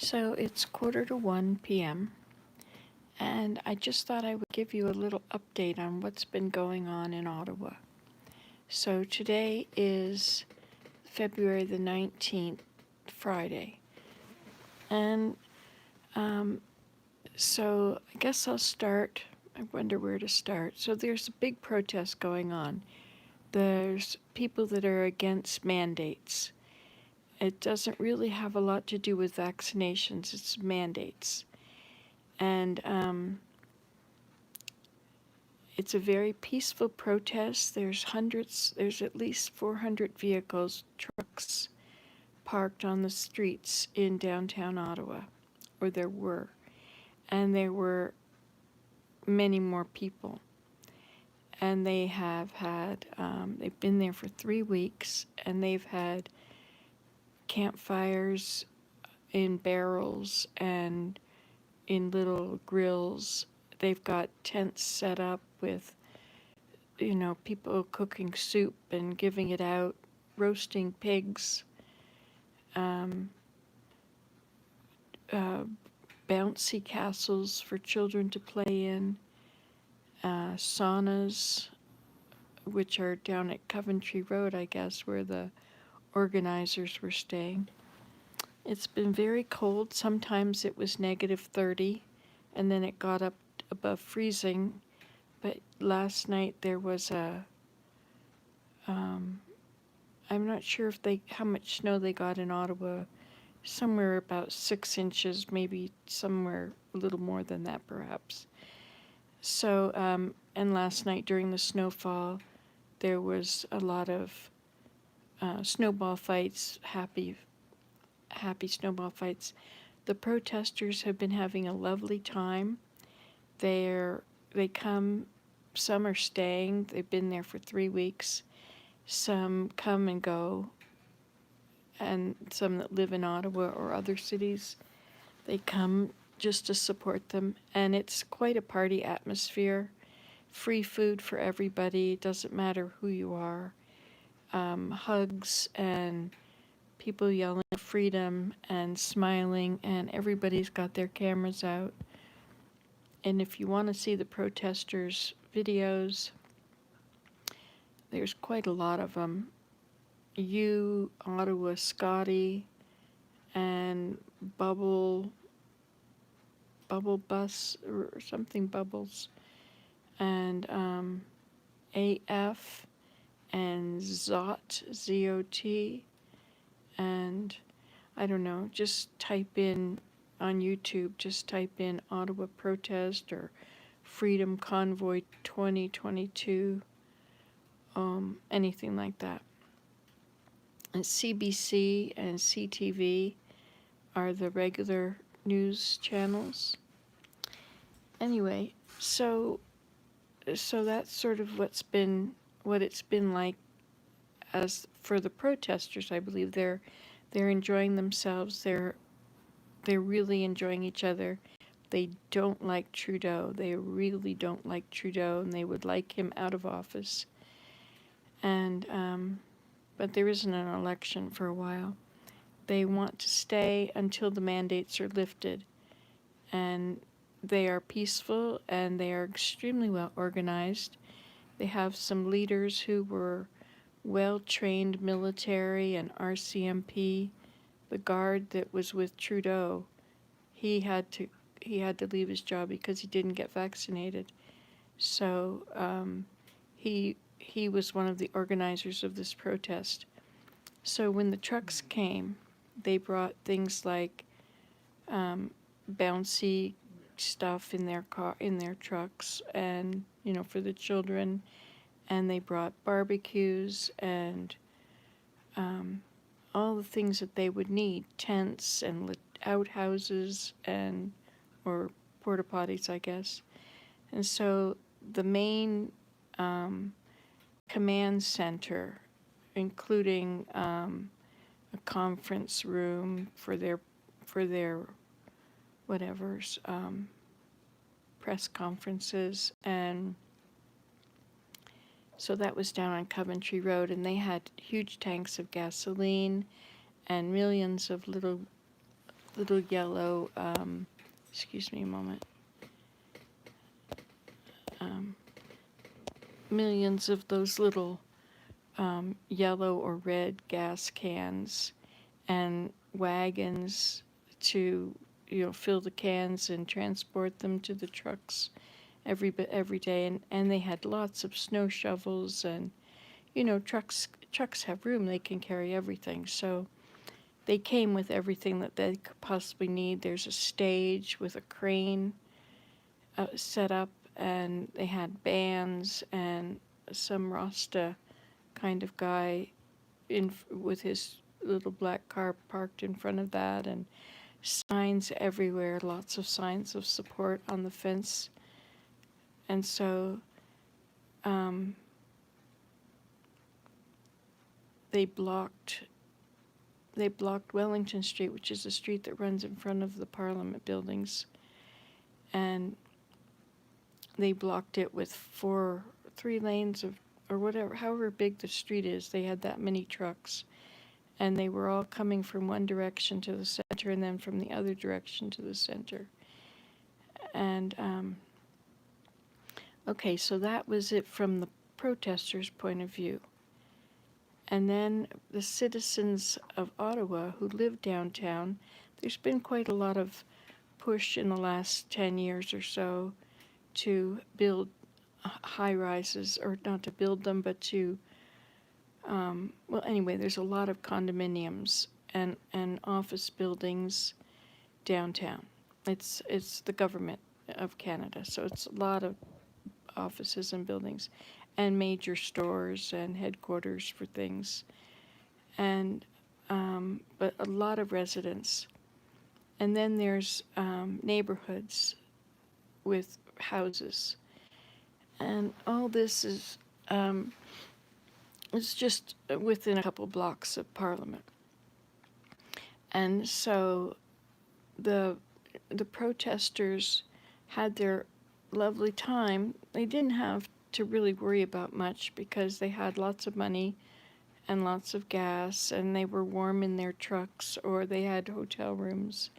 So it's 1:45 p.m. and I just thought I would give you a little update on what's been going on in Ottawa. So today is February the 19th, Friday. And so I guess I'll start. I wonder where to start. So there's a big protest going on. There's people that are against mandates. It doesn't really have a lot to do with vaccinations, it's mandates. And it's a very peaceful protest. There's at least 400 vehicles, trucks, parked on the streets in downtown Ottawa, or there were. And there were many more people. And they have had, they've been there for 3 weeks, and they've had campfires in barrels and in little grills. They've got tents set up with, people cooking soup and giving it out, roasting pigs, bouncy castles for children to play in, saunas, which are down at Coventry Road, I guess, where the organizers were staying. It's been very cold. Sometimes it was -30, and then it got up above freezing. But last night there was I'm not sure how much snow they got in Ottawa, somewhere about 6 inches, maybe somewhere a little more than that perhaps. So, and last night during the snowfall, there was a lot of snowball fights, happy snowball fights. The protesters have been having a lovely time. They come, some are staying, they've been there for 3 weeks. Some come and go, and some that live in Ottawa or other cities, they come just to support them. And it's quite a party atmosphere. Free food for everybody, doesn't matter who you are. Hugs and people yelling freedom and smiling, and everybody's got their cameras out. And if you want to see the protesters' videos, there's quite a lot of them. Ottawa Scotty, and Bubble Bus or something Bubbles, and AF, and Zot, ZOT, and I don't know, just type in on YouTube, just type in Ottawa protest or Freedom Convoy 2022, anything like that. And CBC and CTV are the regular news channels. Anyway, so that's sort of what it's been like. As for the protesters, I believe they're enjoying themselves. They're really enjoying each other. They don't like Trudeau. They really don't like Trudeau, and they would like him out of office. And but there isn't an election for a while. They want to stay until the mandates are lifted. And they are peaceful, and they are extremely well organized. They have some leaders who were well-trained military and RCMP. The guard that was with Trudeau, he had to leave his job because he didn't get vaccinated. So he was one of the organizers of this protest. So when the trucks came, they brought things like bouncy stuff in their trucks, and for the children, and they brought barbecues and all the things that they would need, tents and outhouses or porta potties, I guess. And so the main command center, including a conference room for their whatever's press conferences, and so that was down on Coventry Road, and they had huge tanks of gasoline and millions of little little yellow, excuse me a moment, um, millions of those little yellow or red gas cans and wagons to, fill the cans and transport them to the trucks every day. And they had lots of snow shovels, and trucks have room, they can carry everything. So they came with everything that they could possibly need. There's a stage with a crane set up, and they had bands, and some Rasta kind of guy with his little black car parked in front of that, and signs everywhere, lots of signs of support on the fence. And so um, they blocked Wellington Street, which is a street that runs in front of the Parliament buildings, and they blocked it with three lanes of, or whatever, however big the street is. They had that many trucks, and they were all coming from one direction to the center and then from the other direction to the center. And okay, so that was it from the protesters' point of view. And then the citizens of Ottawa who live downtown, there's been quite a lot of push in the last 10 years or so to build high rises, or not to build them, but to, well, anyway, there's a lot of condominiums and office buildings downtown. It's the government of Canada, so it's a lot of offices and buildings and major stores and headquarters for things, and but a lot of residents. And then there's neighborhoods with houses, and all this is it's just within a couple blocks of Parliament. And so the protesters had their lovely time. They didn't have to really worry about much because they had lots of money and lots of gas, and they were warm in their trucks, or they had hotel rooms.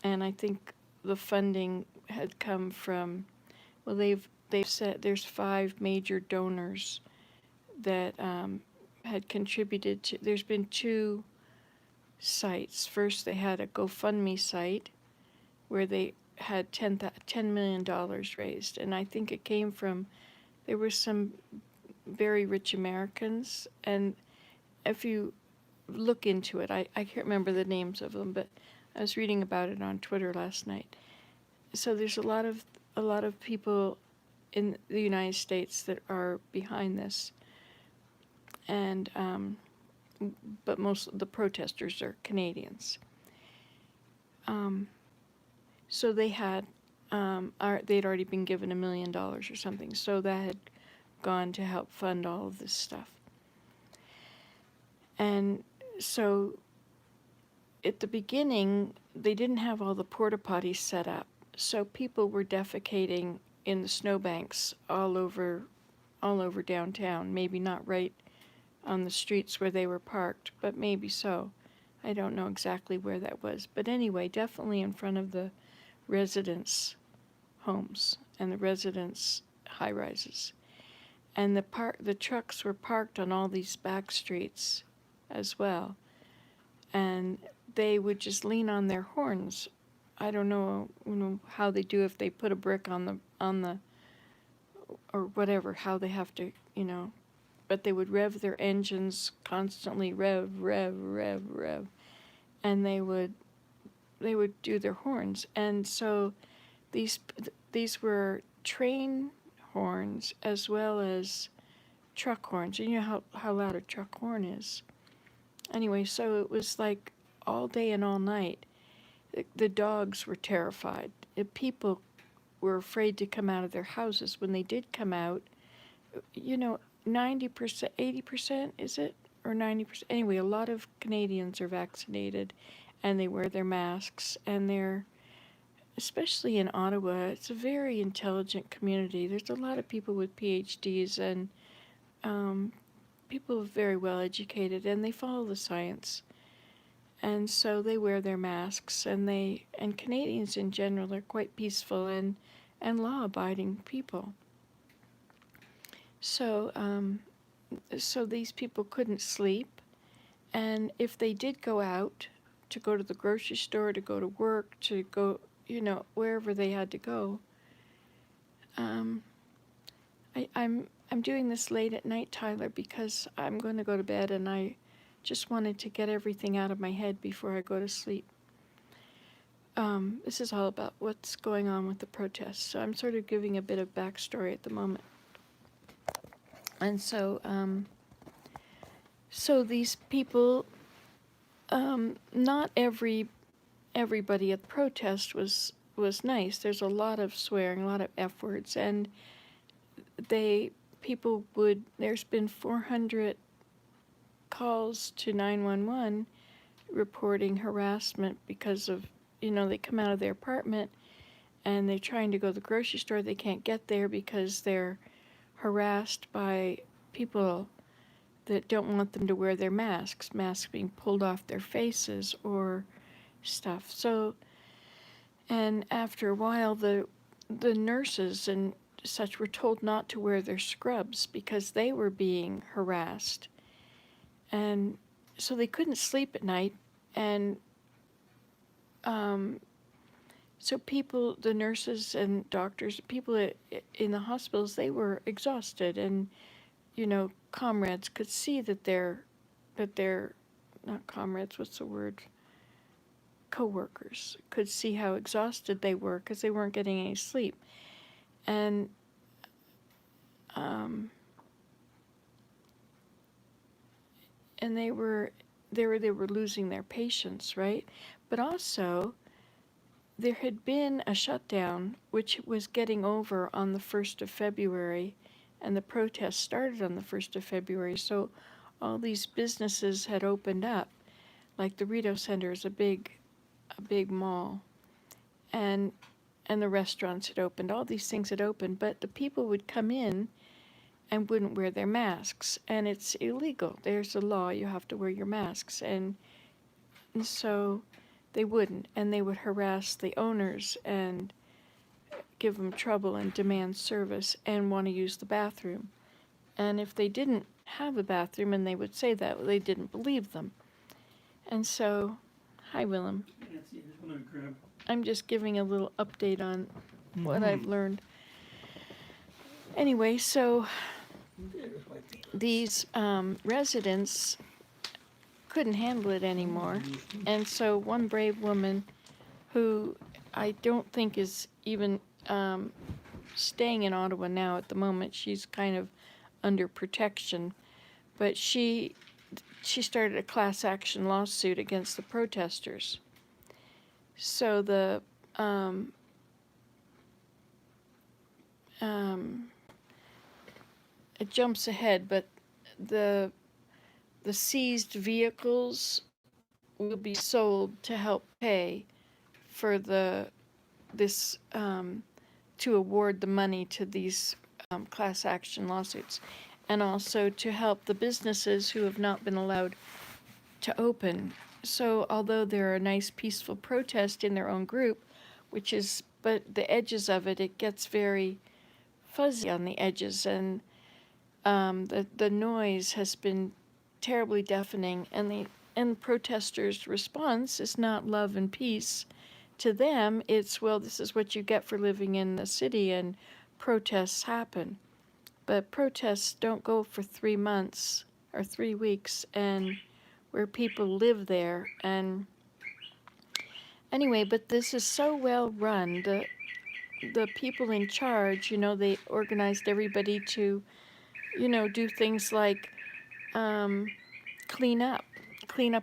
And I think the funding had come from, well, they've said there's 5 major donors that had contributed to. There's been 2 sites. First, they had a GoFundMe site where they had $10 million raised, and I think it came from, there were some very rich Americans, and if you look into it, I can't remember the names of them, but I was reading about it on Twitter last night. So there's a lot of people in the United States that are behind this, and but most of the protesters are Canadians. So they had they'd already been given $1 million or something, so that had gone to help fund all of this stuff. And so at the beginning, they didn't have all the porta potties set up, so people were defecating in the snowbanks all over downtown. Maybe not right on the streets where they were parked, but maybe so. I don't know exactly where that was, but anyway, definitely in front of the residents' homes and the residents' high rises. And the trucks were parked on all these back streets as well, and they would just lean on their horns. I don't know, how they do, if they put a brick on the or whatever, how they have to, but they would rev their engines constantly, rev, and they would do their horns. And so these were train horns as well as truck horns. And you know how loud a truck horn is. Anyway, so it was like all day and all night. The dogs were terrified. People were afraid to come out of their houses. When they did come out, 90%, 80%, is it? Or 90%? Anyway, a lot of Canadians are vaccinated, and they wear their masks, and they're, especially in Ottawa, it's a very intelligent community. There's a lot of people with PhDs, and people very well educated, and they follow the science. and so they wear their masks, and Canadians in general are quite peaceful and law-abiding people. So so these people couldn't sleep, and if they did go out to go to the grocery store, to go to work, to go, wherever they had to go, um, I'm doing this late at night, Tyler, because I'm going to go to bed, and I just wanted to get everything out of my head before I go to sleep. This is all about what's going on with the protests, so I'm sort of giving a bit of backstory at the moment. And so, so these people, not everybody at the protest was nice. There's a lot of swearing, a lot of F words, and there's been 400 calls to 911 reporting harassment because of, they come out of their apartment and they're trying to go to the grocery store. They can't get there because they're harassed by people that don't want them to wear their masks being pulled off their faces or stuff. So, and after a while, the nurses and such were told not to wear their scrubs because they were being harassed. And so they couldn't sleep at night. And so people, the nurses and doctors, people in the hospitals, they were exhausted. And, comrades could see that they're not comrades, what's the word? Co-workers could see how exhausted they were because they weren't getting any sleep. And and they were losing their patience, right? But also there had been a shutdown which was getting over on the 1st of February, and the protests started on the 1st of February. So all these businesses had opened up, like the Rideau Center is a big mall, and the restaurants had opened. All these things had opened, but the people would come in and wouldn't wear their masks, and it's illegal. There's a law, you have to wear your masks, and so they wouldn't, and they would harass the owners and give them trouble and demand service and want to use the bathroom. And if they didn't have a bathroom, and they would say that, they didn't believe them. And so, hi Willem. Nancy, I just want to grab. I'm just giving a little update on what I've learned. Anyway, so these residents couldn't handle it anymore. And so one brave woman, who I don't think is even staying in Ottawa now at the moment, she's kind of under protection, but she started a class action lawsuit against the protesters. So it jumps ahead, but the seized vehicles will be sold to help pay for this to award the money to these class action lawsuits, and also to help the businesses who have not been allowed to open. So although they're a nice peaceful protest in their own group, but the edges of it gets very fuzzy on the edges, and the noise has been terribly deafening, and the protesters' response is not love and peace. To them, it's, well, this is what you get for living in the city, and protests happen. But protests don't go for 3 months or 3 weeks, and where people live there. And anyway, but this is so well run. The people in charge, they organized everybody to, do things like clean up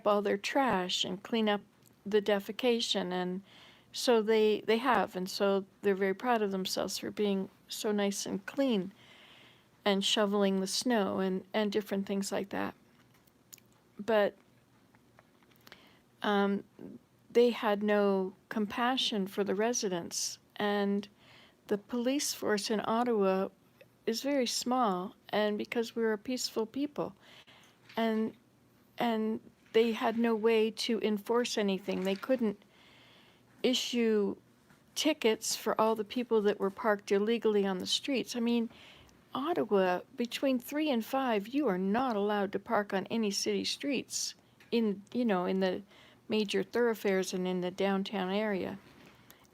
all their trash and clean up the defecation. And so they have, and so they're very proud of themselves for being so nice and clean and shoveling the snow and different things like that. But they had no compassion for the residents, and the police force in Ottawa is very small, and because we're a peaceful people, and they had no way to enforce anything. They couldn't issue tickets for all the people that were parked illegally on the streets. I mean, Ottawa, between 3 and 5, you are not allowed to park on any city streets in, in the major thoroughfares and in the downtown area.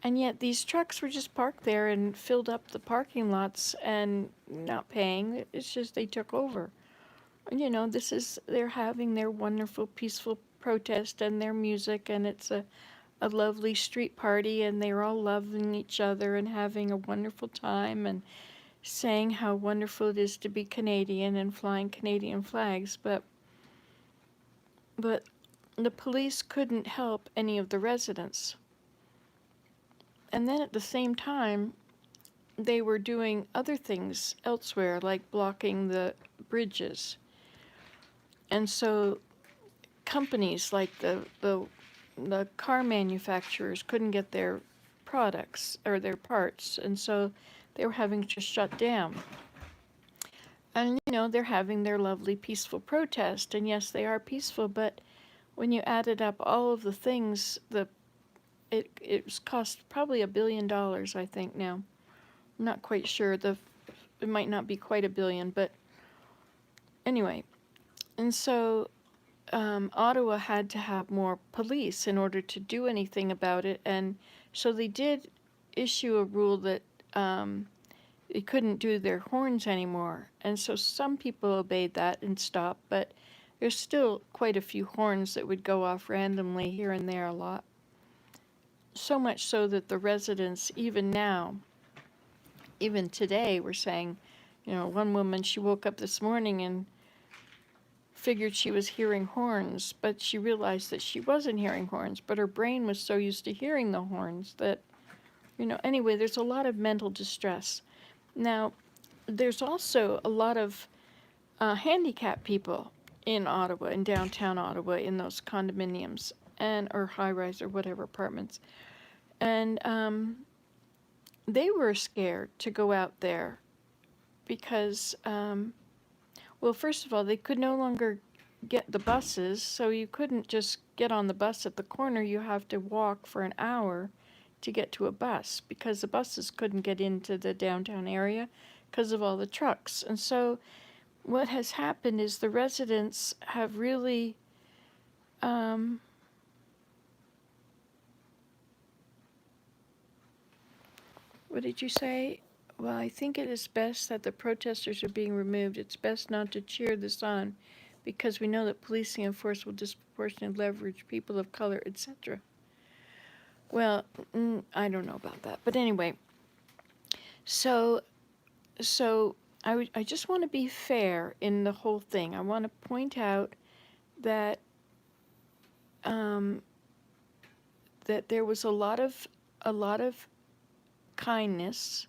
And yet these trucks were just parked there and filled up the parking lots and not paying. It's just they took over. They're having their wonderful, peaceful protest and their music, and it's a lovely street party, and they're all loving each other and having a wonderful time and saying how wonderful it is to be Canadian and flying Canadian flags. But the police couldn't help any of the residents. And then at the same time, they were doing other things elsewhere, like blocking the bridges. And so companies like the car manufacturers couldn't get their products or their parts, and so they were having to shut down. And they're having their lovely peaceful protest, and yes, they are peaceful, but when you added up all of the things, it was cost probably $1 billion, I think now. I'm not quite sure. It might not be quite $1 billion, but anyway. And so Ottawa had to have more police in order to do anything about it, and so they did issue a rule that they couldn't do their horns anymore. And so some people obeyed that and stopped, but there's still quite a few horns that would go off randomly here and there a lot. So much so that the residents, even now, even today, were saying, one woman, she woke up this morning and figured she was hearing horns, but she realized that she wasn't hearing horns, but her brain was so used to hearing the horns that, anyway, there's a lot of mental distress. Now, there's also a lot of handicapped people in Ottawa, in downtown Ottawa, in those condominiums or high-rise or whatever apartments. And they were scared to go out there because, well, first of all, they could no longer get the buses, so you couldn't just get on the bus at the corner. You have to walk for an hour to get to a bus because the buses couldn't get into the downtown area because of all the trucks. And so what has happened is the residents have really what did you say? Well, I think it is best that the protesters are being removed. It's best not to cheer this on because we know that policing and force will disproportionately leverage people of color, etc. Well, I don't know about that. But anyway, so I just want to be fair in the whole thing. I want to point out that that there was a lot of kindness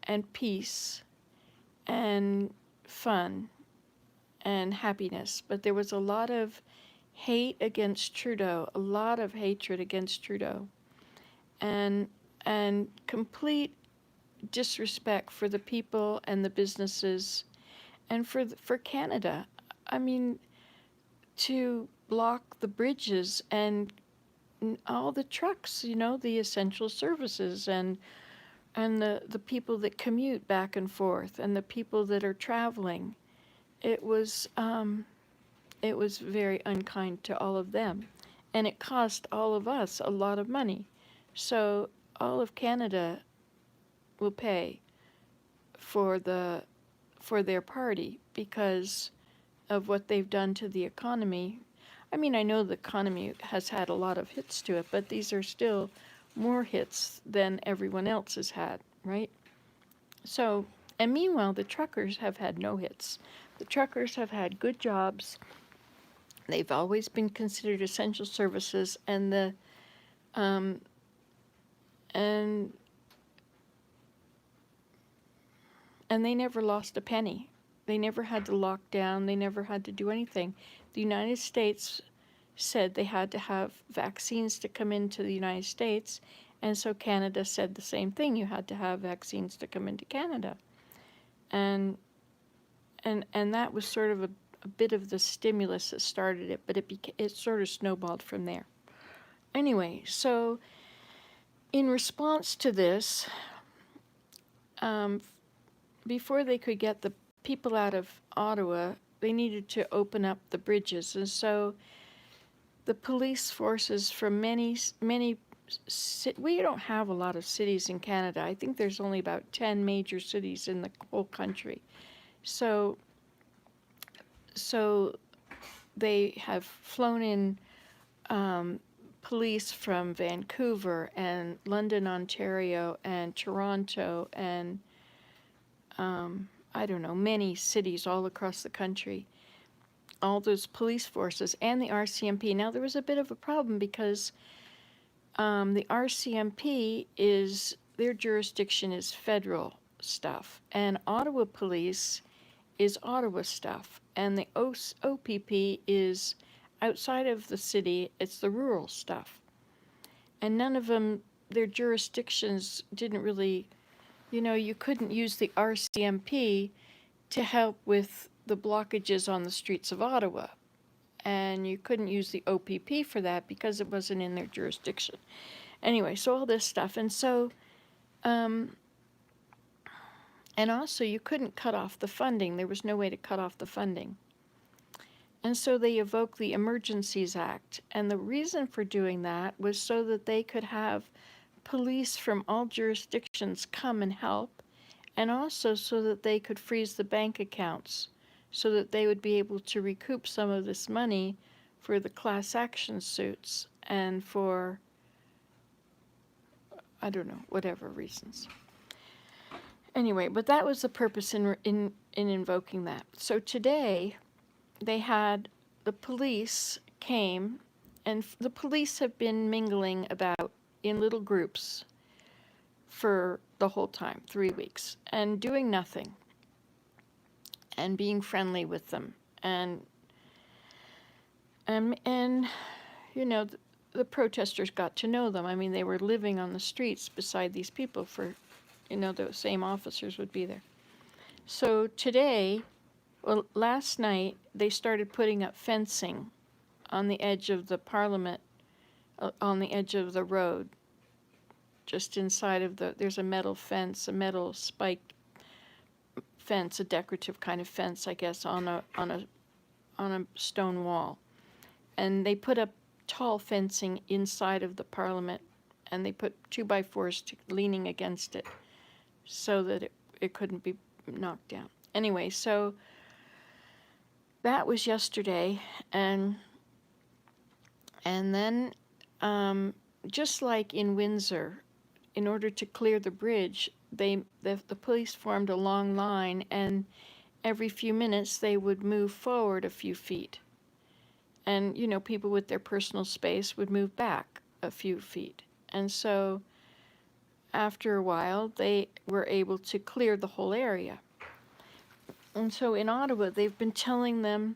and peace and fun and happiness, but there was a lot of hate against Trudeau, a lot of hatred against Trudeau, and complete disrespect for the people and the businesses and for Canada. I mean, to block the bridges and all the trucks, the essential services and the people that commute back and forth and the people that are traveling. It was very unkind to all of them, and it cost all of us a lot of money. So all of Canada will pay for their party because of what they've done to the economy. I mean, I know the economy has had a lot of hits to it, but these are still more hits than everyone else has had, right? So, and meanwhile, the truckers have had no hits. The truckers have had good jobs. They've always been considered essential services, and and they never lost a penny. They never had to lock down. They never had to do anything. The United States said they had to have vaccines to come into the United States, and so Canada said the same thing. You had to have vaccines to come into Canada. And that was sort of a bit of the stimulus that started it, but it sort of snowballed from there. Anyway, so in response to this, um, before they could get the people out of Ottawa, they needed to open up the bridges. And so the police forces from many, we don't have a lot of cities in Canada. I think there's only about 10 major cities in the whole country. So they have flown in police from Vancouver and London, Ontario, and Toronto, and I don't know, many cities all across the country. All those police forces and the RCMP. Now, there was a bit of a problem because the RCMP their jurisdiction is federal stuff, and Ottawa Police is Ottawa stuff, and the OPP is outside of the city, it's the rural stuff. And none of them, their jurisdictions didn't really, you couldn't use the RCMP to help with the blockages on the streets of Ottawa. And you couldn't use the OPP for that because it wasn't in their jurisdiction. Anyway, so all this stuff. And so, and also you couldn't cut off the funding. There was no way to cut off the funding. And so they evoked the Emergencies Act. And the reason for doing that was so that they could have police from all jurisdictions come and help, and also so that they could freeze the bank accounts, so that they would be able to recoup some of this money for the class action suits and for, I don't know, whatever reasons. Anyway, but that was the purpose in invoking that. So today, the police came, and the police have been mingling about in little groups for the whole time, 3 weeks, and doing nothing, and being friendly with them, and the protesters got to know them. I mean, they were living on the streets beside these people for, the same officers would be there. So today, well, last night, they started putting up fencing on the edge of the Parliament, on the edge of the road, just inside of there's a metal fence, a metal spiked fence, a decorative kind of fence, I guess, on a stone wall. And they put up tall fencing inside of the Parliament, and they put 2x4s leaning against it so that it couldn't be knocked down. Anyway, so that was yesterday, and then just like in Windsor, in order to clear the bridge, the police formed a long line, and every few minutes they would move forward a few feet. And, people with their personal space would move back a few feet. And so after a while, they were able to clear the whole area. And so in Ottawa, they've been telling them,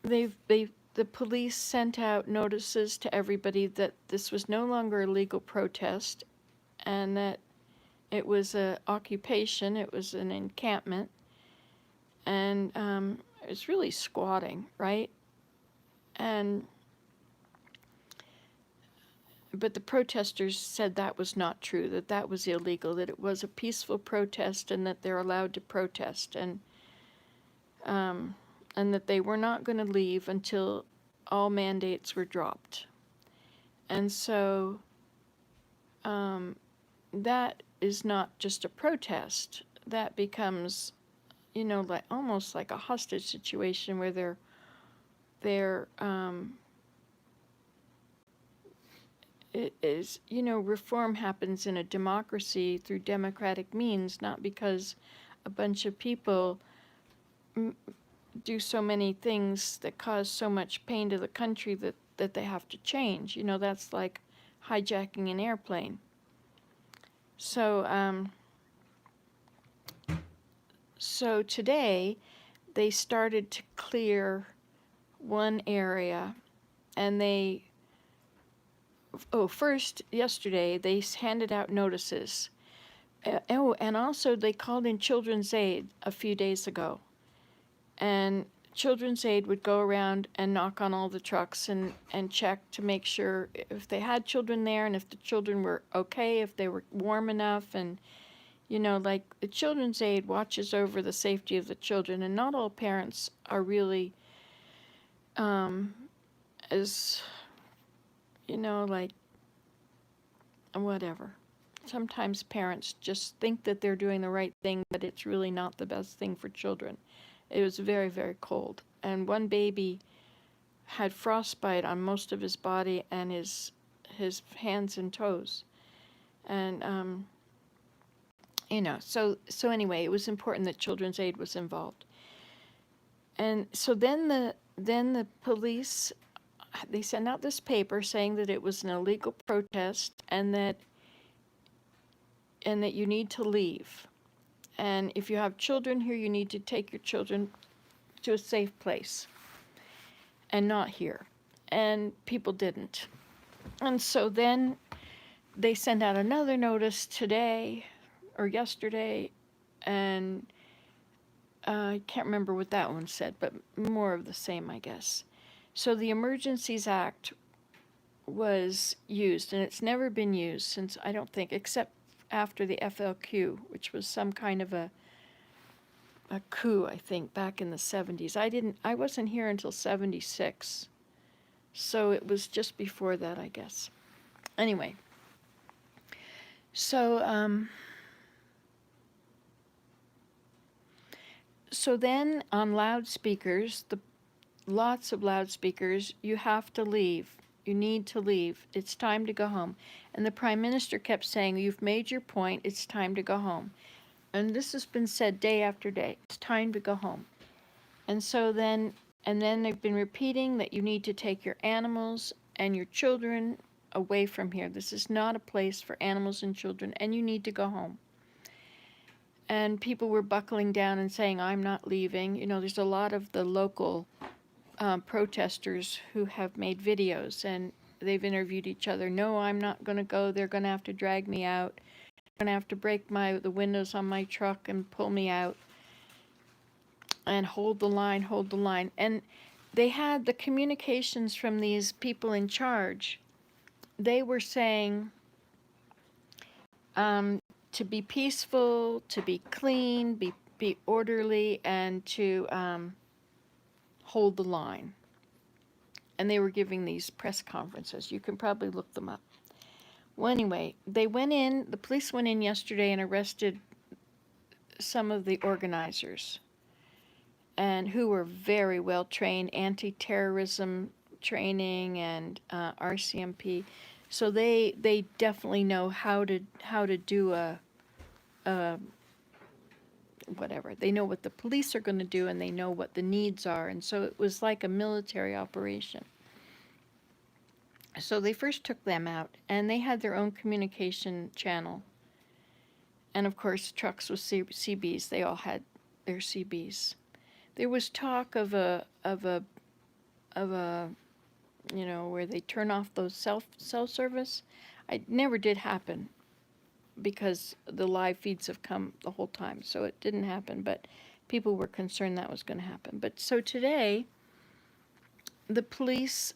the police sent out notices to everybody that this was no longer a legal protest, and that it was an occupation, it was an encampment, and it's really squatting, right? But the protesters said that was not true, that was illegal, that it was a peaceful protest, and that they're allowed to protest, and that they were not going to leave until all mandates were dropped. And so that is not just a protest. That becomes, like almost like a hostage situation where it is, reform happens in a democracy through democratic means, not because a bunch of people do so many things that cause so much pain to the country that they have to change. That's like hijacking an airplane. So today they started to clear one area, and first, yesterday, they handed out notices. And also they called in Children's Aid a few days ago. And Children's Aid would go around and knock on all the trucks and check to make sure if they had children there and if the children were okay, if they were warm enough. And, you know, like the Children's Aid watches over the safety of the children, and not all parents are really as, you know, like, whatever. Sometimes parents just think that they're doing the right thing, but it's really not the best thing for children. It was very, very cold. And one baby had frostbite on most of his body and his hands and toes. And, you know, so anyway, it was important that Children's Aid was involved. And so then the police, they sent out this paper saying that it was an illegal protest and that you need to leave. And if you have children here, you need to take your children to a safe place and not here. And people didn't. And so then they sent out another notice today or yesterday, and I can't remember what that one said, but more of the same, I guess. So the Emergencies Act was used, and it's never been used since, I don't think, except after the FLQ, which was some kind of a coup, I think, back in the 70s. I wasn't here until 76. So it was just before that, I guess. Anyway. So then on loudspeakers, lots of loudspeakers, you have to leave. You need to leave. It's time to go home. And the Prime Minister kept saying, you've made your point, it's time to go home. And this has been said day after day. It's time to go home. And so then they've been repeating that you need to take your animals and your children away from here. This is not a place for animals and children, and you need to go home. And people were buckling down and saying, I'm not leaving. You know, there's a lot of the local protesters who have made videos, and they've interviewed each other. No, I'm not going to go. They're going to have to drag me out. They're going to have to break the windows on my truck and pull me out. And hold the line, hold the line. And they had the communications from these people in charge. They were saying to be peaceful, to be clean, be orderly, and to hold the line. And they were giving these press conferences. You can probably look them up. Well, anyway, the police went in yesterday and arrested some of the organizers, and who were very well trained, anti-terrorism training and RCMP. So they definitely know how to do a whatever. They know what the police are going to do, and they know what the needs are. And so it was like a military operation. So they first took them out, and they had their own communication channel. And of course, trucks with CBs, they all had their CBs. There was talk of a you know, where they turn off those cell service. It never did happen because the live feeds have come the whole time, so it didn't happen, but people were concerned that was going to happen. But so today, the police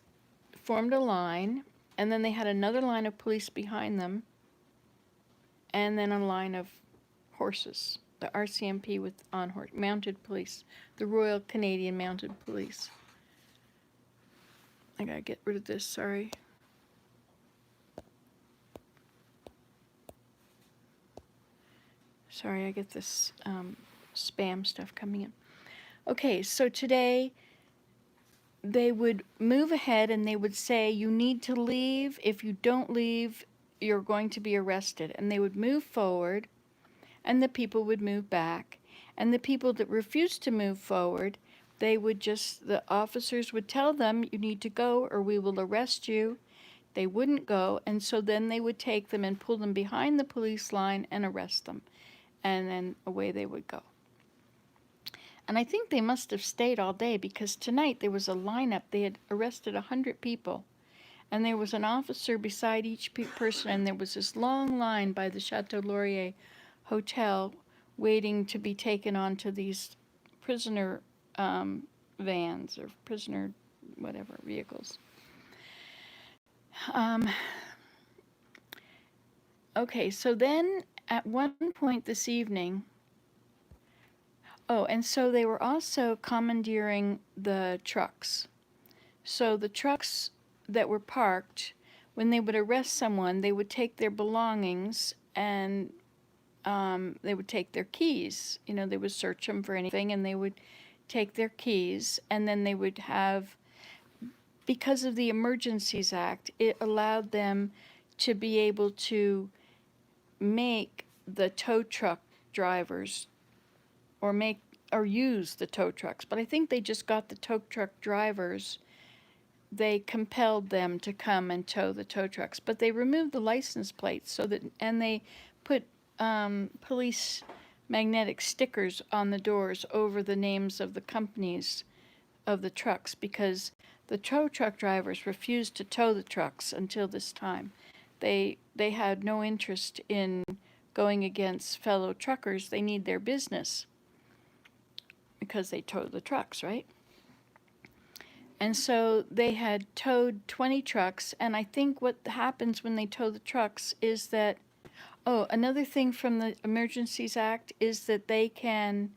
formed a line, and then they had another line of police behind them, and then a line of horses, the RCMP with mounted police, the Royal Canadian Mounted Police. I gotta get rid of this, sorry. Sorry, I get this spam stuff coming in. Okay, so today they would move ahead and they would say, you need to leave. If you don't leave, you're going to be arrested. And they would move forward, and the people would move back. And the people that refused to move forward, the officers would tell them, you need to go or we will arrest you. They wouldn't go, and so then they would take them and pull them behind the police line and arrest them. And then away they would go. And I think they must have stayed all day, because tonight there was a lineup. They had arrested 100 people. And there was an officer beside each person, and there was this long line by the Chateau Laurier Hotel waiting to be taken on to these prisoner vans or prisoner, whatever, vehicles. Um, okay, so then at one point this evening, oh, and so they were also commandeering the trucks. So the trucks that were parked, when they would arrest someone, they would take their belongings and they would take their keys. You know, they would search them for anything and they would take their keys, and then they would have, because of the Emergencies Act, it allowed them to be able to make the tow truck drivers or make or use the tow trucks. But I think they just got the tow truck drivers, they compelled them to come and tow the tow trucks, but they removed the license plates so that, and they put police magnetic stickers on the doors over the names of the companies of the trucks, because the tow truck drivers refused to tow the trucks until this time. They had no interest in going against fellow truckers. They need their business because they tow the trucks, right? And so they had towed 20 trucks, and I think what happens when they tow the trucks is that, oh, another thing from the Emergencies Act is that they can,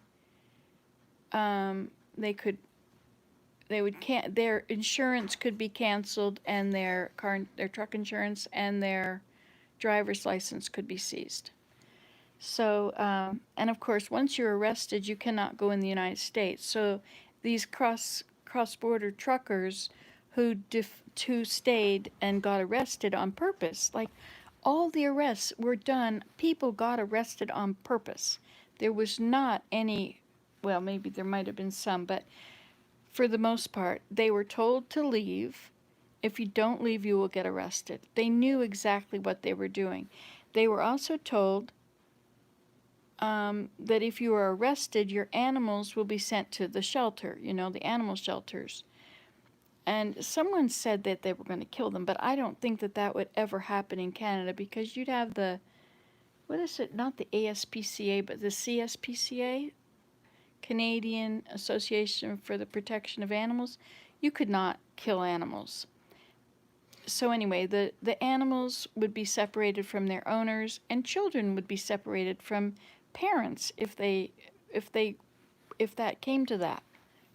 they could, they would can't, their insurance could be canceled, and their truck insurance and their driver's license could be seized. So, and of course, once you're arrested, you cannot go in the United States. So these cross-border truckers who stayed and got arrested on purpose, like all the arrests were done, people got arrested on purpose. There was not any, well, maybe there might have been some, but for the most part, they were told to leave. If you don't leave, you will get arrested. They knew exactly what they were doing. They were also told that if you are arrested, your animals will be sent to the shelter, you know, the animal shelters. And someone said that they were going to kill them, but I don't think that that would ever happen in Canada, because you'd have the, what is it, not the ASPCA, but the CSPCA, Canadian Association for the Protection of Animals. You could not kill animals. So anyway, the animals would be separated from their owners, and children would be separated from parents if that came to that.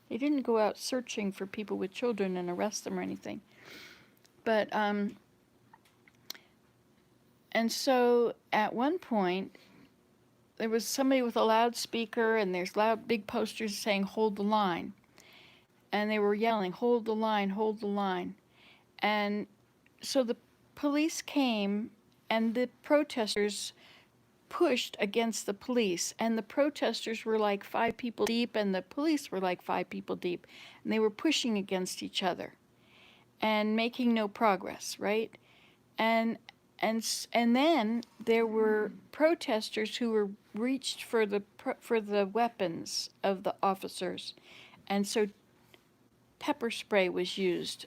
They didn't go out searching for people with children and arrest them or anything. But and so at one point there was somebody with a loudspeaker, and there's loud big posters saying "Hold the line," and they were yelling "Hold the line, hold the line," and so the police came, and the protesters pushed against the police, and the protesters were like 5 people deep, and the police were like 5 people deep, and they were pushing against each other and making no progress, right? And then there were protesters who were reached for the weapons of the officers, and so pepper spray was used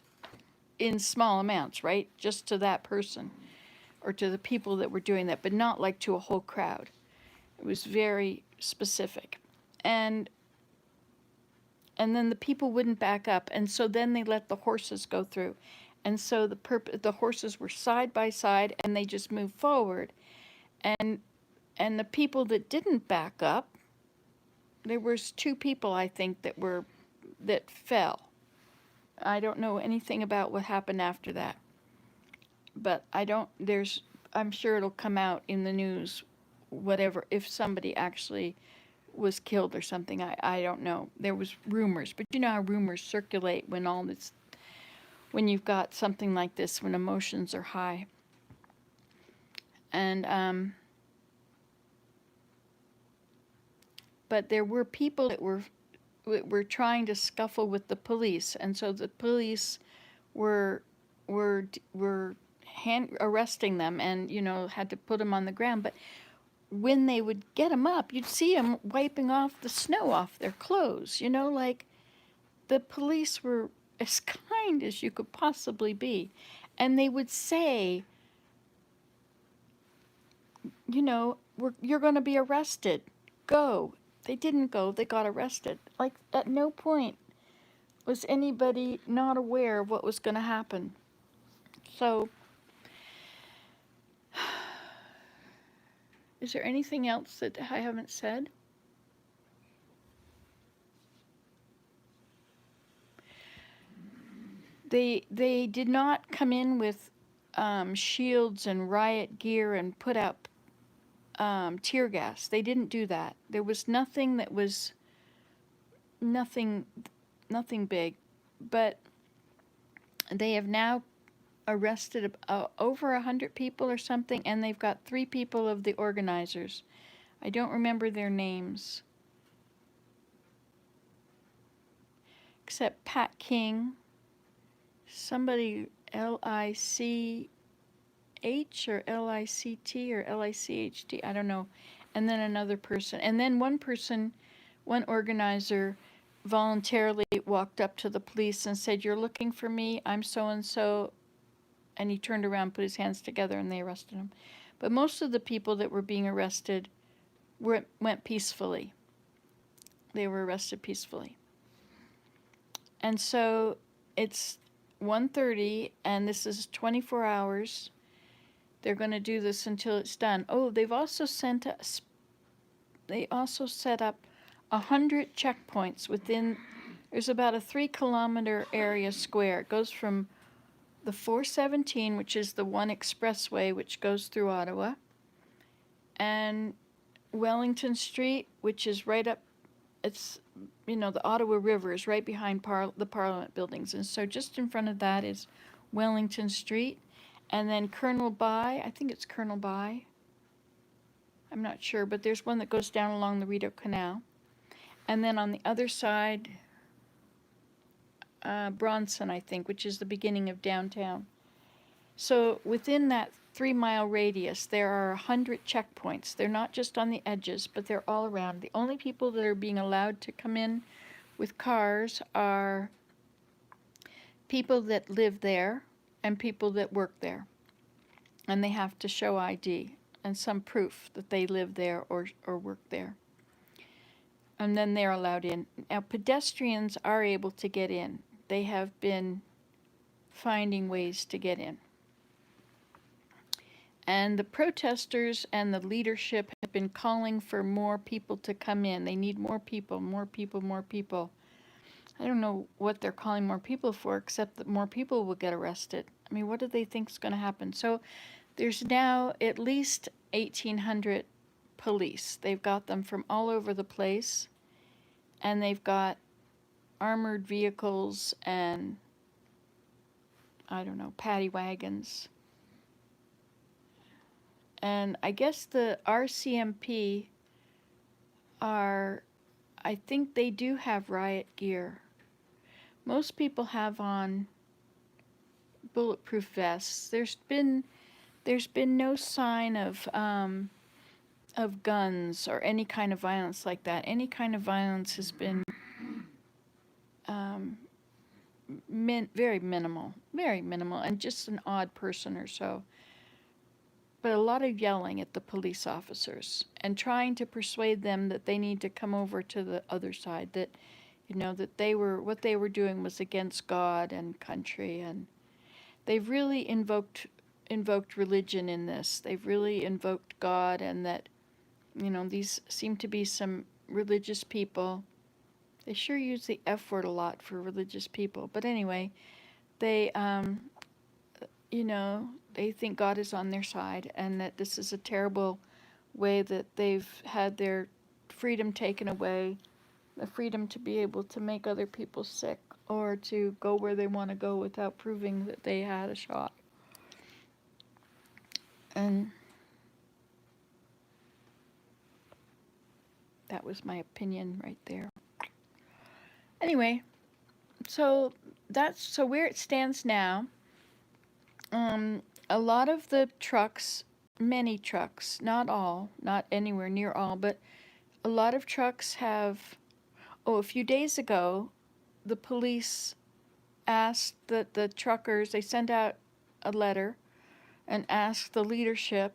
in small amounts, right? Just to that person or to the people that were doing that, but not like to a whole crowd. It was very specific. And then the people wouldn't back up, and so then they let the horses go through. And so the horses were side by side, and they just moved forward. And the people that didn't back up, there was 2 people, I think, that fell. I don't know anything about what happened after that. But I'm sure it'll come out in the news, whatever, if somebody actually was killed or something. I don't know. There was rumors, but you know how rumors circulate when you've got something like this, when emotions are high. And but there were people that were trying to scuffle with the police, and so the police were arresting them, and had to put them on the ground. But when they would get them up, you'd see them wiping off the snow off their clothes. Like the police were as kind as you could possibly be, and they would say, you're going to be arrested. Go. They didn't go. They got arrested. Like at no point was anybody not aware of what was going to happen? So, is there anything else that I haven't said? They did not come in with shields and riot gear and put out tear gas. They didn't do that. There was nothing that was nothing nothing big, but they have now arrested over 100 people or something, and they've got 3 people of the organizers. I don't remember their names, except Pat King, somebody LICH or LICT or LICHT, I don't know, and then another person. And then one organizer voluntarily walked up to the police and said, "You're looking for me, I'm so and so." And he turned around, put his hands together, and they arrested him. But most of the people that were being arrested went peacefully. They were arrested peacefully. And so it's 1:30, and this is 24 hours. They're going to do this until it's done. Oh, they also set up 100 checkpoints within. There's about a 3-kilometer area square. It goes from the 417, which is the one expressway which goes through Ottawa, and Wellington Street, which is right up. It's, the Ottawa River is right behind the Parliament buildings, and so just in front of that is Wellington Street, and then Colonel By. I think it's Colonel By. I'm not sure, but there's one that goes down along the Rideau Canal, and then on the other side, Bronson, I think, which is the beginning of downtown. So within that 3-mile radius, there are 100 checkpoints. They're not just on the edges, but they're all around. The only people that are being allowed to come in with cars are people that live there and people that work there. And they have to show ID and some proof that they live there or work there. And then they're allowed in. Now, pedestrians are able to get in. They have been finding ways to get in. And the protesters and the leadership have been calling for more people to come in. They need more people, more people, more people. I don't know what they're calling more people for, except that more people will get arrested. I mean, what do they think is going to happen? So there's now at least 1,800 police. They've got them from all over the place, and they've got armored vehicles and, I don't know, paddy wagons. And I guess the RCMP I think they do have riot gear. Most people have on bulletproof vests. There's been no sign of guns or any kind of violence like that. Any kind of violence has been very minimal, and just an odd person or so. But a lot of yelling at the police officers and trying to persuade them that they need to come over to the other side, that that what they were doing was against God and country, and they've really invoked religion in this. They've really invoked God, and that these seem to be some religious people. They sure use the F word a lot for religious people, but anyway, they they think God is on their side, and that this is a terrible way that they've had their freedom taken away, the freedom to be able to make other people sick or to go where they want to go without proving that they had a shot. And that was my opinion right there. Anyway, so that's where it stands now. A lot of the trucks, many trucks, not all, not anywhere near all, but a lot of trucks have. A few days ago, the police asked that the truckers, they sent out a letter and asked the leadership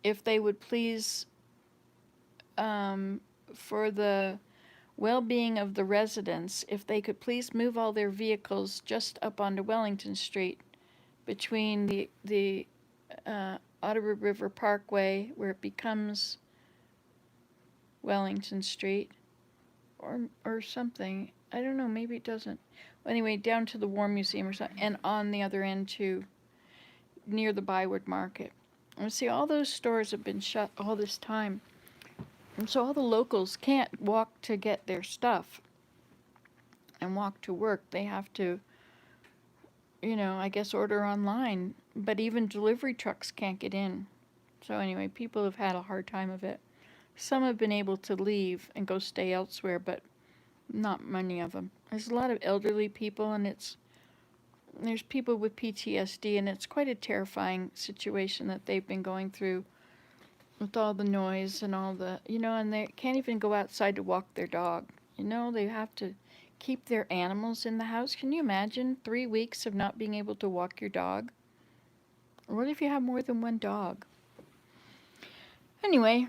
if they would please, for the well-being of the residents if they could please move all their vehicles just up onto Wellington Street between the Ottawa River Parkway, where it becomes Wellington Street, or something. I don't know. Maybe it doesn't. Anyway, down to the War Museum or something, and on the other end to near the Byward Market. And see, all those stores have been shut all this time, and so all the locals can't walk to get their stuff and walk to work. They have to, I guess order online. But even delivery trucks can't get in. So anyway, people have had a hard time of it. Some have been able to leave and go stay elsewhere, but not many of them. There's a lot of elderly people, and there's people with PTSD, and it's quite a terrifying situation that they've been going through with all the noise and all the, and they can't even go outside to walk their dog. They have to keep their animals in the house. Can you imagine 3 weeks of not being able to walk your dog? What if you have more than one dog? Anyway,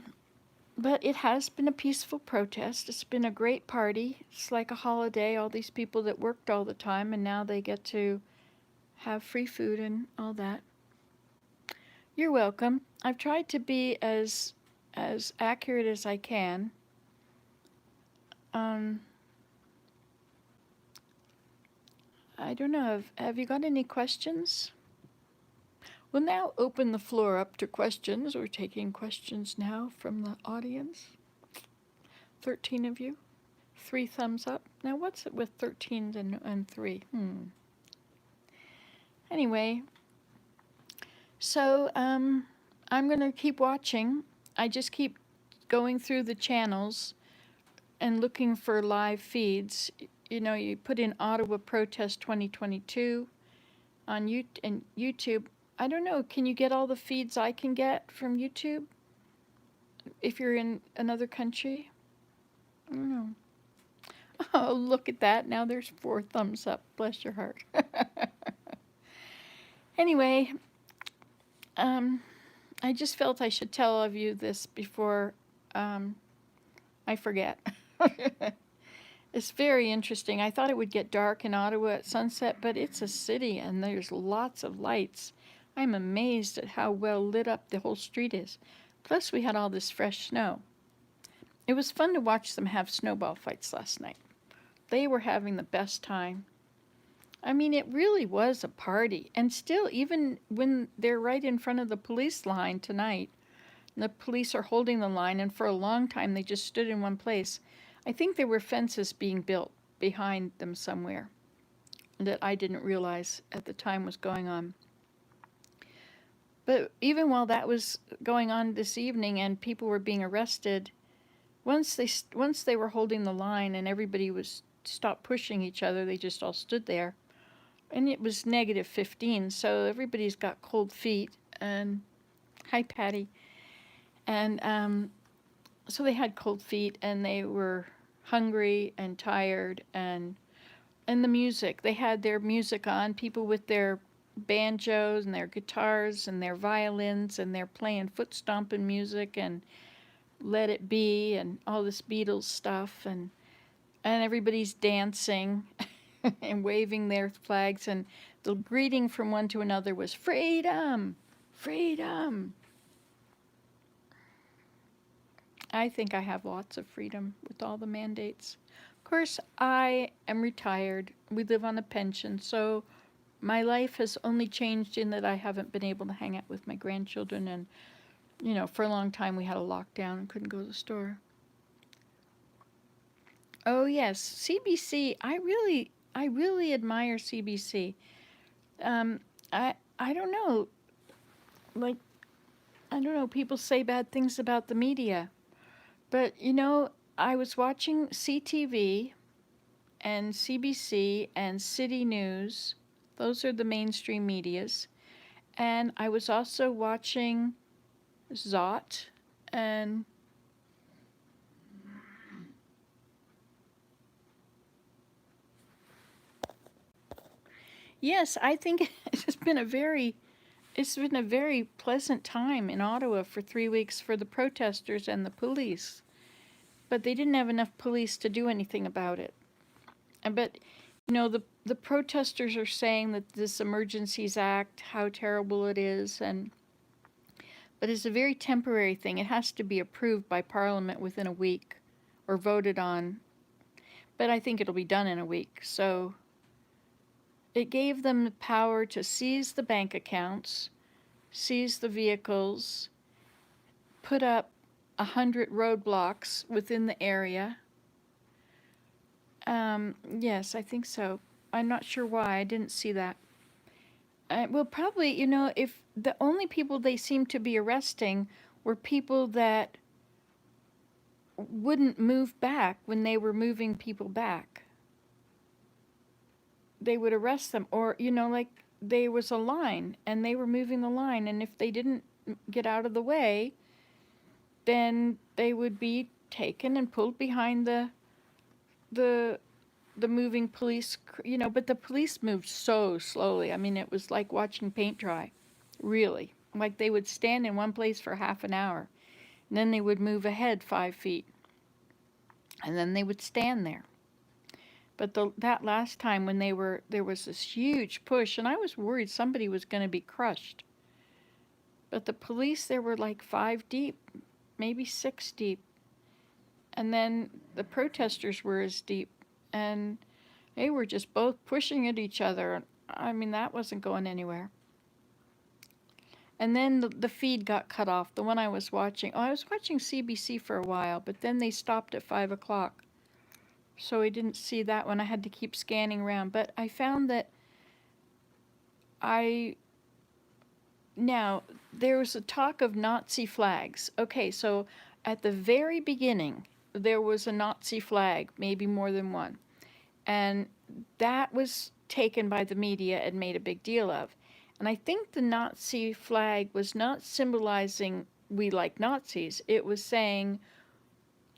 but it has been a peaceful protest. It's been a great party. It's like a holiday. All these people that worked all the time, and now they get to have free food and all that. You're welcome. I've tried to be as accurate as I can. I don't know. Have you got any questions? We'll now open the floor up to questions. We're taking questions now from the audience. 13 of you. 3 thumbs up. Now, what's it with 13 and 3? Anyway, so I'm going to keep watching. I just keep going through the channels and looking for live feeds. You put in Ottawa Protest 2022 on YouTube. I don't know, can you get all the feeds I can get from YouTube if you're in another country? I don't know. Oh, look at that. Now there's 4 thumbs up. Bless your heart. Anyway, I just felt I should tell all of you this before I forget. It's very interesting. I thought it would get dark in Ottawa at sunset, but it's a city and there's lots of lights. I'm amazed at how well lit up the whole street is. Plus, we had all this fresh snow. It was fun to watch them have snowball fights last night. They were having the best time. I mean, it really was a party. And still, even when they're right in front of the police line tonight, the police are holding the line, and for a long time they just stood in one place. I think there were fences being built behind them somewhere that I didn't realize at the time was going on. But even while that was going on this evening and people were being arrested, once they were holding the line and everybody was stopped pushing each other, they just all stood there. And it was negative 15, so everybody's got cold feet. And hi, Patty. And so they had cold feet, and they were hungry and tired, and the music. They had their music on, people with their banjos and their guitars and their violins, and they're playing foot stomping music and Let It Be and all this Beatles stuff, and everybody's dancing and waving their flags, and the greeting from one to another was freedom, freedom. I think I have lots of freedom with all the mandates. Of course, I am retired. We live on a pension, so my life has only changed in that I haven't been able to hang out with my grandchildren, and for a long time we had a lockdown and couldn't go to the store. Oh yes, CBC. I really admire CBC. I don't know. Like, I don't know. People say bad things about the media, but I was watching CTV and CBC and City News. Those are the mainstream medias. And I was also watching Zot and yes, I think it's been a very pleasant time in Ottawa for 3 weeks for the protesters and the police. but they didn't have enough police to do anything about it. But the protesters are saying that this Emergencies Act, how terrible it is, but it's a very temporary thing. It has to be approved by Parliament within a week, or voted on. But I think it'll be done in a week. So it gave them the power to seize the bank accounts, seize the vehicles, put up 100 roadblocks within the area. Yes, I think so. I'm not sure why. I didn't see that. Well, probably, if the only people they seemed to be arresting were people that wouldn't move back when they were moving people back. They would arrest them, or, like there was a line and they were moving the line, and if they didn't get out of the way, then they would be taken and pulled behind the the moving police, but the police moved so slowly. I mean, it was like watching paint dry, really. Like they would stand in one place for half an hour, and then they would move ahead 5 feet, and then they would stand there. But that last time when there was this huge push, and I was worried somebody was going to be crushed. But the police, there were like 5 deep, maybe 6 deep, and then the protesters were as deep, and they were just both pushing at each other. I mean, that wasn't going anywhere. And then the feed got cut off, the one I was watching. Oh, I was watching CBC for a while, but then they stopped at 5 o'clock. So I didn't see that one. I had to keep scanning around. But I found that now, there was a talk of Nazi flags. Okay, so at the very beginning, there was a Nazi flag, maybe more than one. And that was taken by the media and made a big deal of. And I think the Nazi flag was not symbolizing we like Nazis. It was saying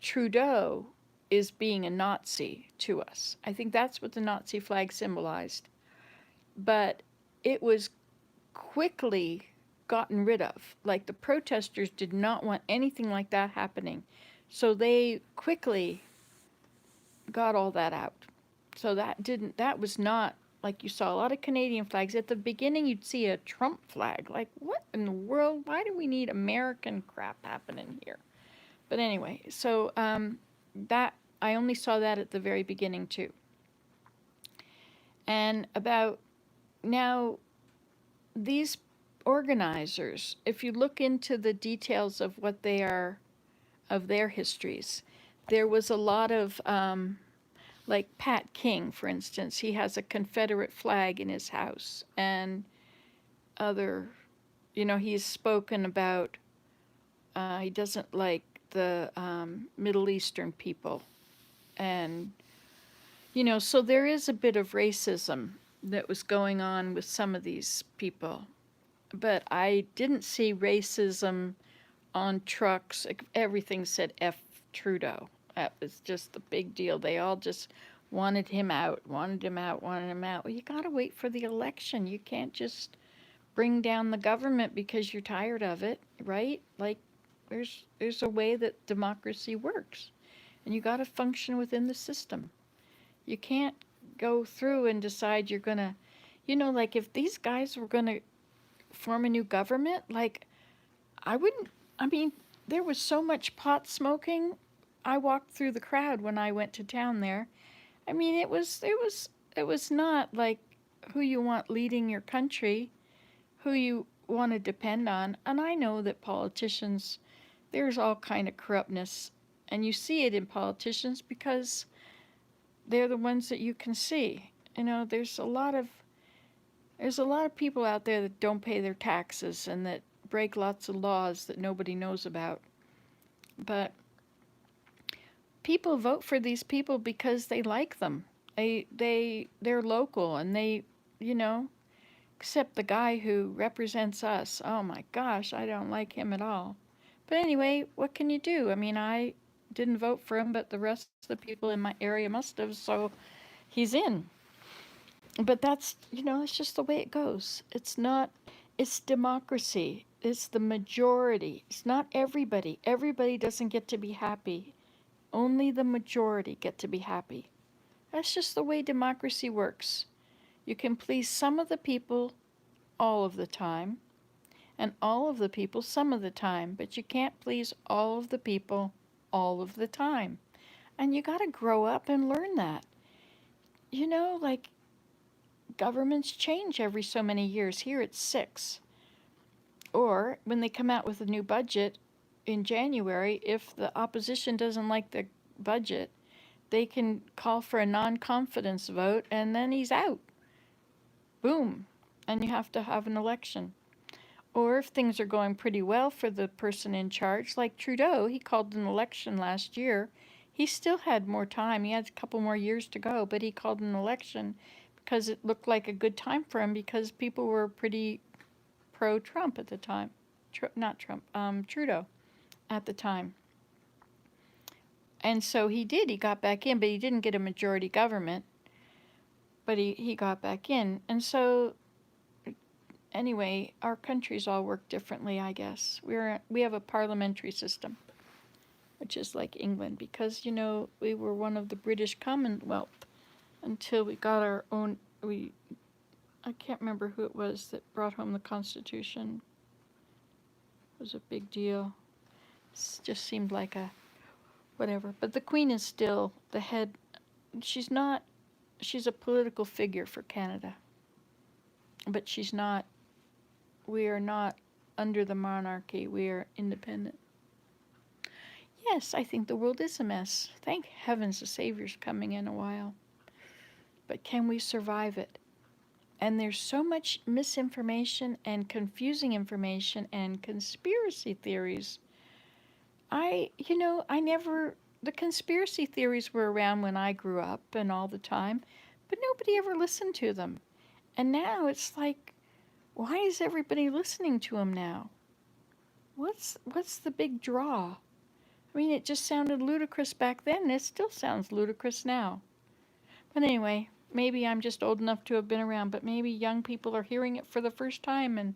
Trudeau is being a Nazi to us. I think that's what the Nazi flag symbolized. But it was quickly gotten rid of. Like the protesters did not want anything like that happening. So they quickly got all that out. So that was not, like you saw a lot of Canadian flags. At the beginning, you'd see a Trump flag. Like, what in the world? Why do we need American crap happening here? But anyway, so that I only saw that at the very beginning too. And about now, these organizers, if you look into the details of what they are, of their histories, there was a lot of like Pat King, for instance, he has a Confederate flag in his house, and other, he's spoken about, he doesn't like the Middle Eastern people. And, so there is a bit of racism that was going on with some of these people. But I didn't see racism on trucks. Everything said F Trudeau. That was just the big deal. They all just wanted him out, wanted him out, wanted him out. Well, you got to wait for the election. You can't just bring down the government because you're tired of it, right? Like there's a way that democracy works. And you got to function within the system. You can't go through and decide you're going to, like if these guys were going to form a new government, like I mean, there was so much pot smoking. I walked through the crowd when I went to town there. I mean, it was not like who you want leading your country, who you want to depend on. And I know that politicians, there's all kind of corruptness, and you see it in politicians because they're the ones that you can see. There's a lot of people out there that don't pay their taxes and that break lots of laws that nobody knows about. But people vote for these people because they like them. They're local, and they, except the guy who represents us. Oh my gosh, I don't like him at all. But anyway, what can you do? I mean, I didn't vote for him, but the rest of the people in my area must have, so he's in. But that's, it's just the way it goes. It's democracy. It's the majority. It's not everybody. Everybody doesn't get to be happy Only the majority get to be happy. That's just the way democracy works. You can please some of the people all of the time, and all of the people some of the time, but you can't please all of the people all of the time. And you got to grow up and learn that. Like governments change every so many years. Here it's 6. Or when they come out with a new budget in January, if the opposition doesn't like the budget, they can call for a non confidence vote and then he's out. Boom. And you have to have an election. Or if things are going pretty well for the person in charge, like Trudeau, he called an election last year. He still had more time. He had a couple more years to go, but he called an election because it looked like a good time for him because people were pretty pro-Trump at the time. Not Trump, Trudeau at the time. And so he did. He got back in, but he didn't get a majority government. But he got back in. And so anyway, our countries all work differently, I guess. We have a parliamentary system, which is like England, because we were one of the British Commonwealth until we got our own. I can't remember who it was that brought home the Constitution. It was a big deal. It just seemed like a whatever. But the Queen is still the head. She's not. She's a political figure for Canada, but she's not. We are not under the monarchy. We are independent. Yes, I think the world is a mess. Thank heavens the Savior's coming in a while. But can we survive it? And there's so much misinformation and confusing information and conspiracy theories. The conspiracy theories were around when I grew up and all the time, but nobody ever listened to them. And now it's like, why is everybody listening to them now? What's the big draw? I mean, it just sounded ludicrous back then, and it still sounds ludicrous now. But anyway, maybe I'm just old enough to have been around, but maybe young people are hearing it for the first time, and,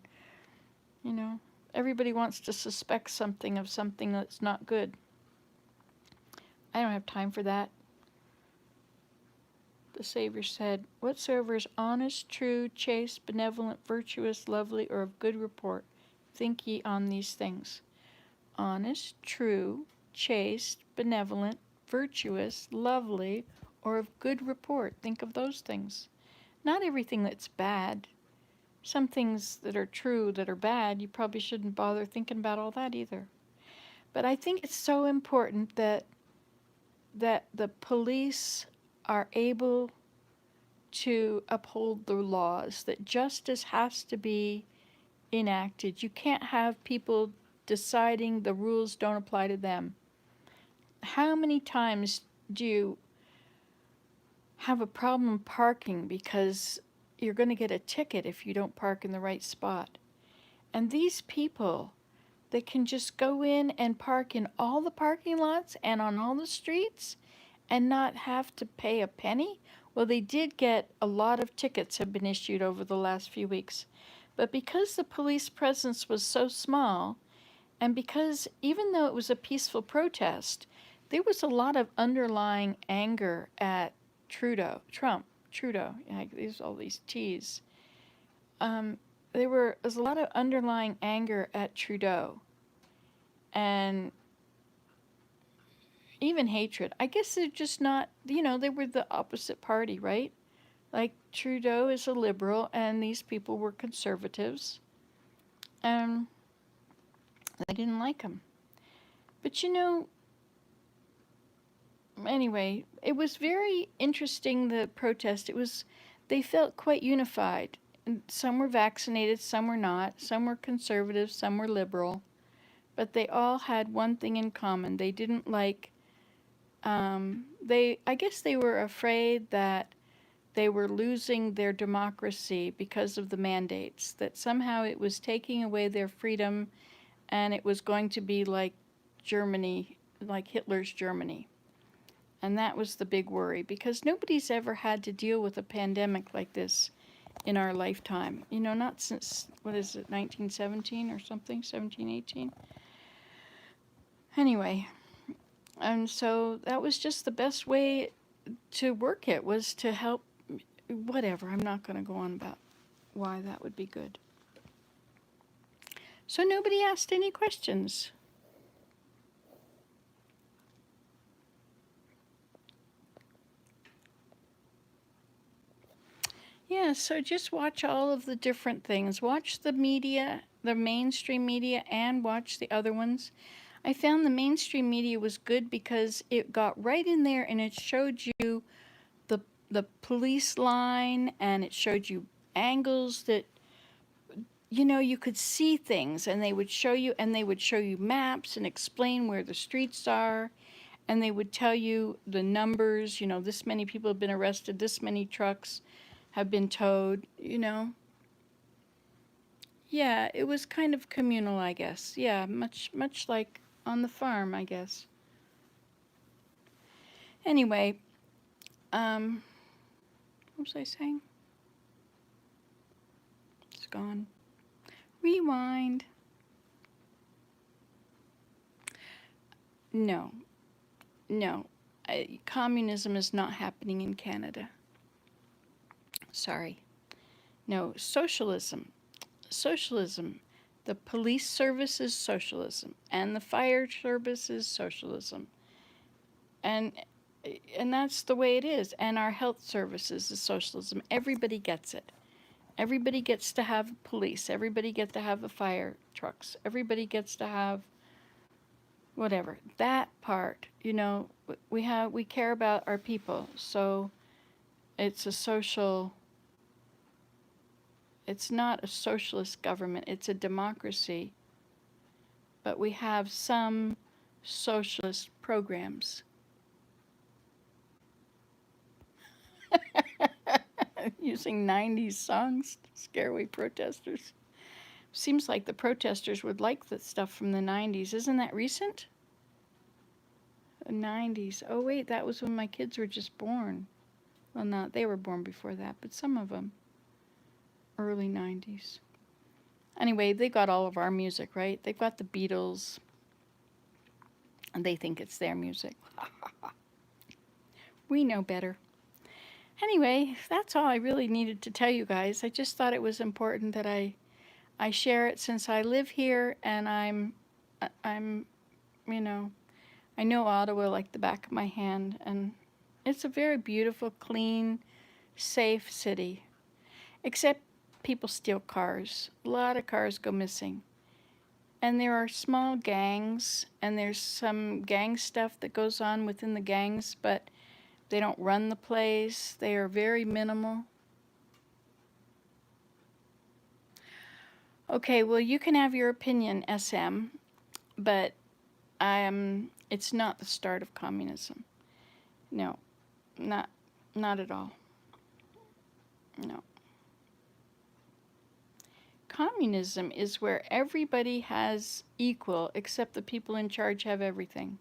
everybody wants to suspect something of something that's not good. I don't have time for that. The Savior said, "Whatsoever is honest, true, chaste, benevolent, virtuous, lovely, or of good report, think ye on these things." Honest, true, chaste, benevolent, virtuous, lovely, or of good report. Think of those things. Not everything that's bad. Some things that are true that are bad, you probably shouldn't bother thinking about all that either. But I think it's so important that the police are able to uphold the laws, that justice has to be enacted. You can't have people deciding the rules don't apply to them. How many times do you have a problem parking because you're going to get a ticket if you don't park in the right spot? And these people, they can just go in and park in all the parking lots and on all the streets and not have to pay a penny? Well, they did get a lot of tickets have been issued over the last few weeks. But because the police presence was so small, and because even though it was a peaceful protest, there was a lot of underlying anger at Trudeau, there's all these T's. There was a lot of underlying anger at Trudeau, and even hatred. I guess they're just not, they were the opposite party, right? Like Trudeau is a liberal, and these people were conservatives, and they didn't like him. But anyway, it was very interesting, the protest. They felt quite unified. Some were vaccinated, some were not. Some were conservative, some were liberal. But they all had one thing in common. They didn't like, I guess they were afraid that they were losing their democracy because of the mandates, that somehow it was taking away their freedom and it was going to be like Germany, like Hitler's Germany. And that was the big worry, because nobody's ever had to deal with a pandemic like this in our lifetime. Not since, 1917 or something, 1718? Anyway, And so that was just the best way to work it, was to help. Whatever, I'm not going to go on about why that would be good. So nobody asked any questions. Yeah, so just watch all of the different things. Watch the media, the mainstream media, and watch the other ones. I found the mainstream media was good because it got right in there and it showed you the the police line, and it showed you angles that you could see things, and they would show you maps and explain where the streets are, and they would tell you the numbers, this many people have been arrested, this many trucks have been towed. Yeah, it was kind of communal, I guess. Yeah, much like on the farm, I guess. Anyway, what was I saying? It's gone. Rewind. No, no. Communism is not happening in Canada. Sorry. No, socialism. Socialism. The police service is socialism, and the fire service is socialism. And and that's the way it is. And our health services is socialism. Everybody gets it. Everybody gets to have police. Everybody gets to have the fire trucks. Everybody gets to have whatever. That part, we care about our people. So it's a social. It's not a socialist government. It's a democracy. But we have some socialist programs. Using 90s songs to scare away protesters. Seems like the protesters would like the stuff from the 90s. Isn't that recent? The 90s. Oh, wait, that was when my kids were just born. Well, not, they were born before that, but some of them. Early 90s. Anyway, they got all of our music, right? They've got the Beatles, and they think it's their music. We know better. Anyway, that's all I really needed to tell you guys. I just thought it was important that I share it, since I live here, and I'm I know Ottawa like the back of my hand, and it's a very beautiful, clean, safe city. Except people steal cars. A lot of cars go missing. And there are small gangs, and there's some gang stuff that goes on within the gangs, but they don't run the place. They are very minimal. Okay, well, you can have your opinion, SM, but it's not the start of communism. No, not at all. No. Communism is where everybody has equal, except the people in charge have everything.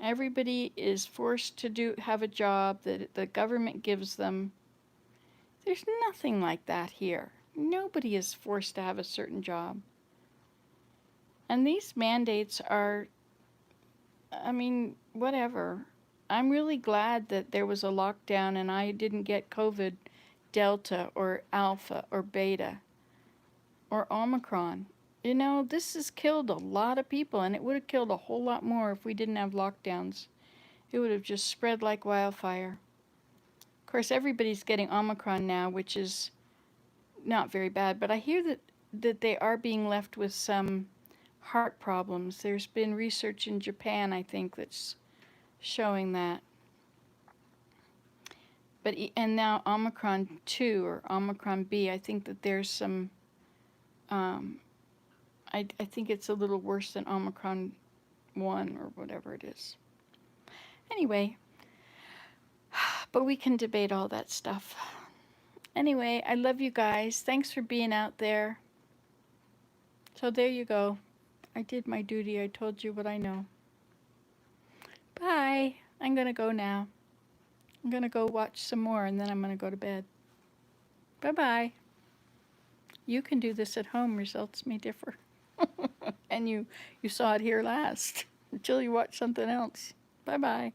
Everybody is forced to have a job that the government gives them. There's nothing like that here. Nobody is forced to have a certain job. And these mandates are, whatever. I'm really glad that there was a lockdown and I didn't get COVID, Delta, or Alpha, or Beta, or Omicron. This has killed a lot of people, and it would have killed a whole lot more if we didn't have lockdowns. It would have just spread like wildfire. Of course, everybody's getting Omicron now, which is not very bad, but I hear that they are being left with some heart problems. There's been research in Japan, I think, that's showing that. And now Omicron 2 or Omicron B, I think that there's some, I think it's a little worse than Omicron 1 or whatever it is. Anyway, but we can debate all that stuff. Anyway, I love you guys. Thanks for being out there. So there you go. I did my duty. I told you what I know. Bye. I'm going to go now. I'm going to go watch some more, and then I'm going to go to bed. Bye-bye. You can do this at home. Results may differ. And you saw it here last. until you watch something else. Bye-bye.